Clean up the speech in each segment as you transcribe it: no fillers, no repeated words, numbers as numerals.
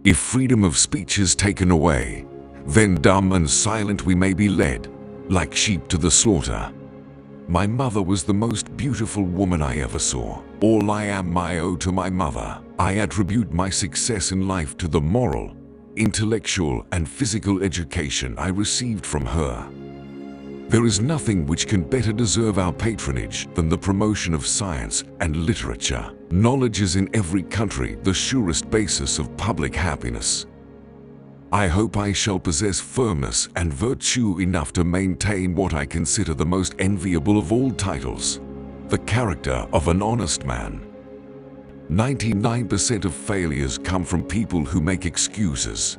If freedom of speech is taken away, then dumb and silent we may be led, like sheep to the slaughter. My mother was the most beautiful woman I ever saw. All I am I owe to my mother. I attribute my success in life to the moral, intellectual, and physical education I received from her. There is nothing which can better deserve our patronage than the promotion of science and literature. Knowledge is in every country the surest basis of public happiness. I hope I shall possess firmness and virtue enough to maintain what I consider the most enviable of all titles, the character of an honest man. 99% of failures come from people who make excuses.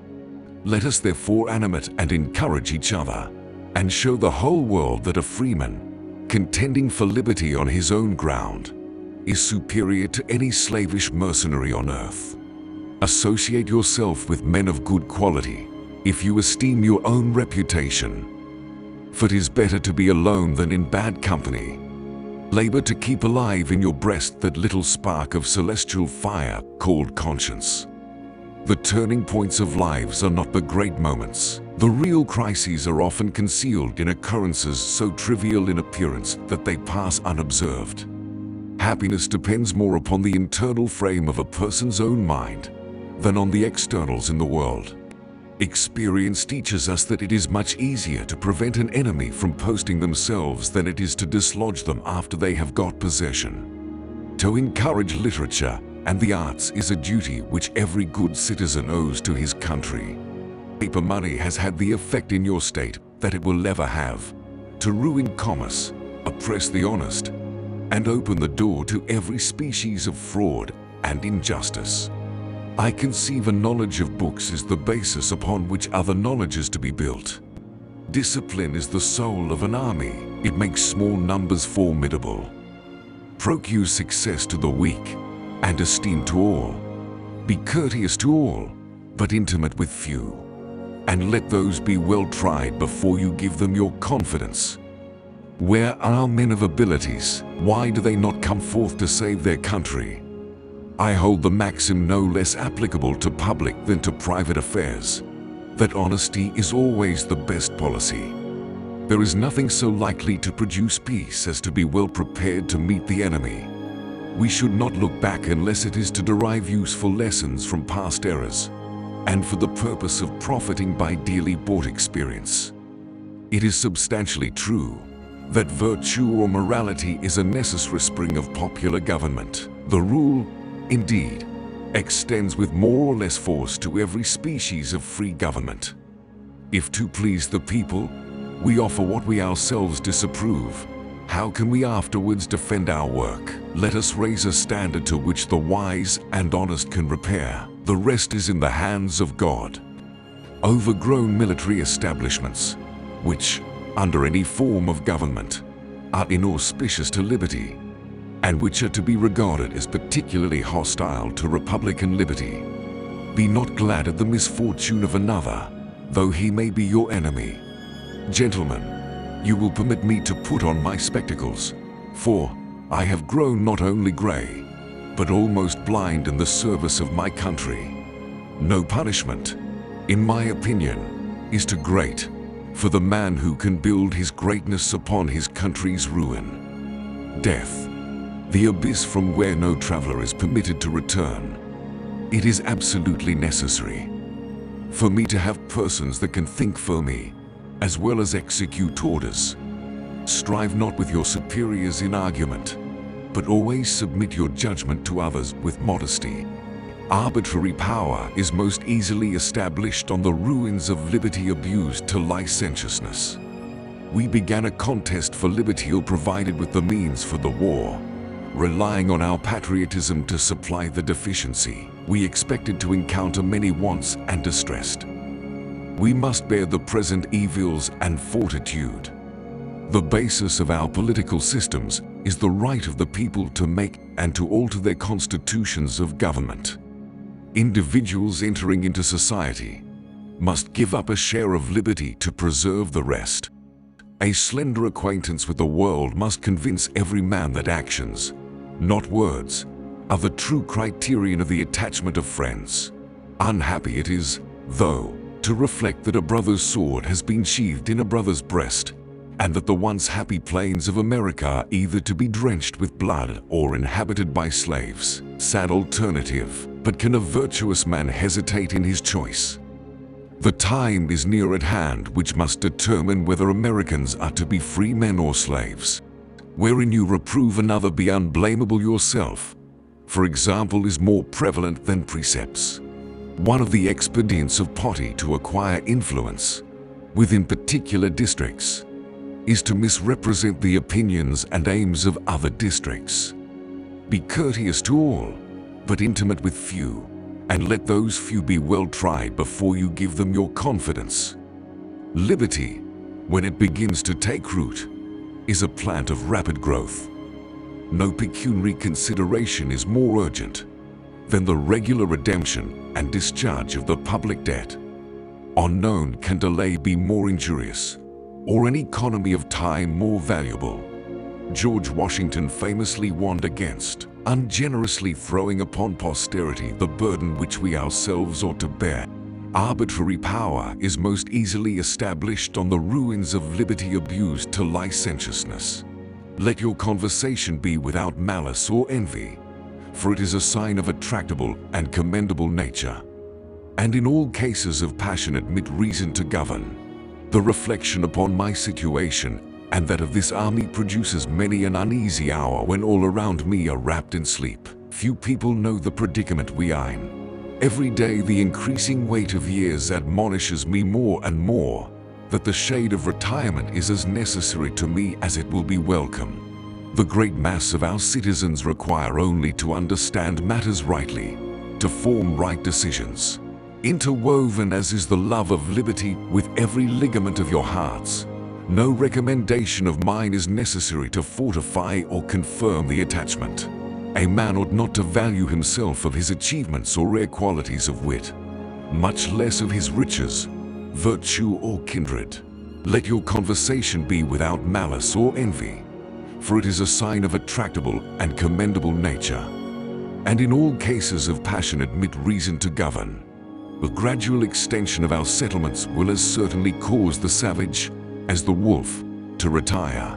Let us therefore animate and encourage each other, and show the whole world that a freeman, contending for liberty on his own ground, is superior to any slavish mercenary on earth. Associate yourself with men of good quality, if you esteem your own reputation. For 'tis better to be alone than in bad company. Labor to keep alive in your breast that little spark of celestial fire called conscience. The turning points of lives are not the great moments. The real crises are often concealed in occurrences so trivial in appearance that they pass unobserved. Happiness depends more upon the internal frame of a person's own mind than on the externals in the world. Experience teaches us that it is much easier to prevent an enemy from posting themselves than it is to dislodge them after they have got possession. To encourage literature and the arts is a duty which every good citizen owes to his country. Paper money has had the effect in your state that it will never have, to ruin commerce, oppress the honest, and open the door to every species of fraud and injustice. I conceive a knowledge of books is the basis upon which other knowledge is to be built. Discipline is the soul of an army. It makes small numbers formidable. Procure success to the weak, and esteem to all. Be courteous to all, but intimate with few. And let those be well tried before you give them your confidence. Where are men of abilities? Why do they not come forth to save their country? I hold the maxim no less applicable to public than to private affairs, that honesty is always the best policy. There is nothing so likely to produce peace as to be well prepared to meet the enemy. We should not look back unless it is to derive useful lessons from past errors, and for the purpose of profiting by dearly bought experience. It is substantially true that virtue or morality is a necessary spring of popular government. The rule, indeed, extends with more or less force to every species of free government. If to please the people, we offer what we ourselves disapprove, how can we afterwards defend our work? Let us raise a standard to which the wise and honest can repair. The rest is in the hands of God. Overgrown military establishments, which, under any form of government, are inauspicious to liberty, and which are to be regarded as particularly hostile to republican liberty. Be not glad at the misfortune of another, though he may be your enemy. Gentlemen, you will permit me to put on my spectacles, for I have grown not only gray, but almost blind in the service of my country. No punishment, in my opinion, is too great for the man who can build his greatness upon his country's ruin. Death, the abyss from where no traveler is permitted to return. It is absolutely necessary for me to have persons that can think for me, as well as execute orders. Strive not with your superiors in argument, but always submit your judgment to others with modesty. Arbitrary power is most easily established on the ruins of liberty abused to licentiousness. We began a contest for liberty ill provided with the means for the war. Relying on our patriotism to supply the deficiency, we expected to encounter many wants and distress. We must bear the present evils and fortitude. The basis of our political systems is the right of the people to make and to alter their constitutions of government. Individuals entering into society must give up a share of liberty to preserve the rest. A slender acquaintance with the world must convince every man that actions, not words, are the true criterion of the attachment of friends. Unhappy it is, though, to reflect that a brother's sword has been sheathed in a brother's breast, and that the once happy plains of America are either to be drenched with blood or inhabited by slaves. Sad alternative, but can a virtuous man hesitate in his choice? The time is near at hand which must determine whether Americans are to be free men or slaves. Wherein you reprove another, be unblamable yourself, for example, is more prevalent than precepts. One of the expedients of party to acquire influence within particular districts is to misrepresent the opinions and aims of other districts. Be courteous to all, but intimate with few, and let those few be well tried before you give them your confidence. Liberty, when it begins to take root, is a plant of rapid growth. No pecuniary consideration is more urgent than the regular redemption and discharge of the public debt. Unknown can delay be more injurious, or an economy of time more valuable. George Washington famously warned against ungenerously throwing upon posterity the burden which we ourselves ought to bear. Arbitrary power is most easily established on the ruins of liberty abused to licentiousness. Let your conversation be without malice or envy, for it is a sign of a tractable and commendable nature. And in all cases of passion admit reason to govern. The reflection upon my situation and that of this army produces many an uneasy hour when all around me are wrapped in sleep. Few people know the predicament we are in. Every day the increasing weight of years admonishes me more and more that the shade of retirement is as necessary to me as it will be welcome. The great mass of our citizens require only to understand matters rightly, to form right decisions. Interwoven as is the love of liberty with every ligament of your hearts, no recommendation of mine is necessary to fortify or confirm the attachment. A man ought not to value himself of his achievements or rare qualities of wit, much less of his riches, virtue or kindred. Let your conversation be without malice or envy, for it is a sign of a tractable and commendable nature. And in all cases of passion admit reason to govern. The gradual extension of our settlements will as certainly cause the savage as the wolf to retire,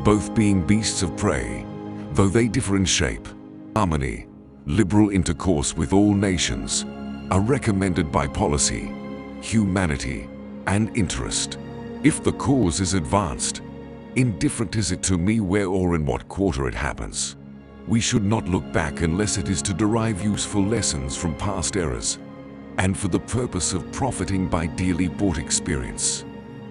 both being beasts of prey, though they differ in shape. Harmony, liberal intercourse with all nations are recommended by policy, humanity, and interest. If the cause is advanced, indifferent is it to me where or in what quarter it happens. We should not look back unless it is to derive useful lessons from past errors, and for the purpose of profiting by dearly bought experience.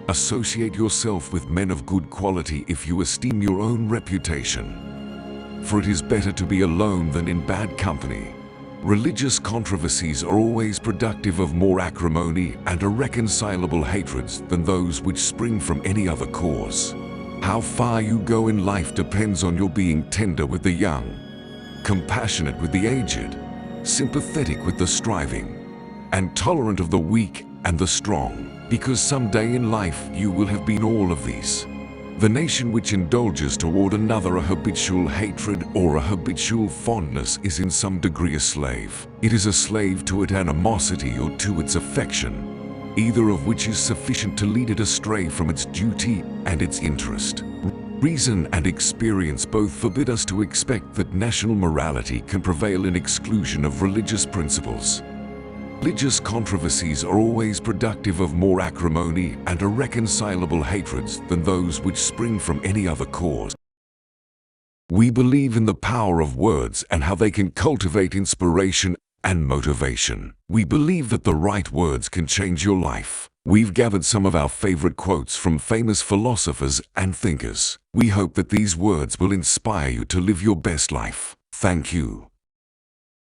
Associate yourself with men of good quality if you esteem your own reputation, for it is better to be alone than in bad company. Religious controversies are always productive of more acrimony and irreconcilable hatreds than those which spring from any other cause. How far you go in life depends on your being tender with the young, compassionate with the aged, sympathetic with the striving, and tolerant of the weak and the strong, because someday in life you will have been all of these. The nation which indulges toward another a habitual hatred or a habitual fondness is in some degree a slave. It is a slave to its animosity or to its affection, either of which is sufficient to lead it astray from its duty and its interest. Reason and experience both forbid us to expect that national morality can prevail in exclusion of religious principles. Religious controversies are always productive of more acrimony and irreconcilable hatreds than those which spring from any other cause. We believe in the power of words and how they can cultivate inspiration and motivation. We believe that the right words can change your life. We've gathered some of our favorite quotes from famous philosophers and thinkers. We hope that these words will inspire you to live your best life. Thank you.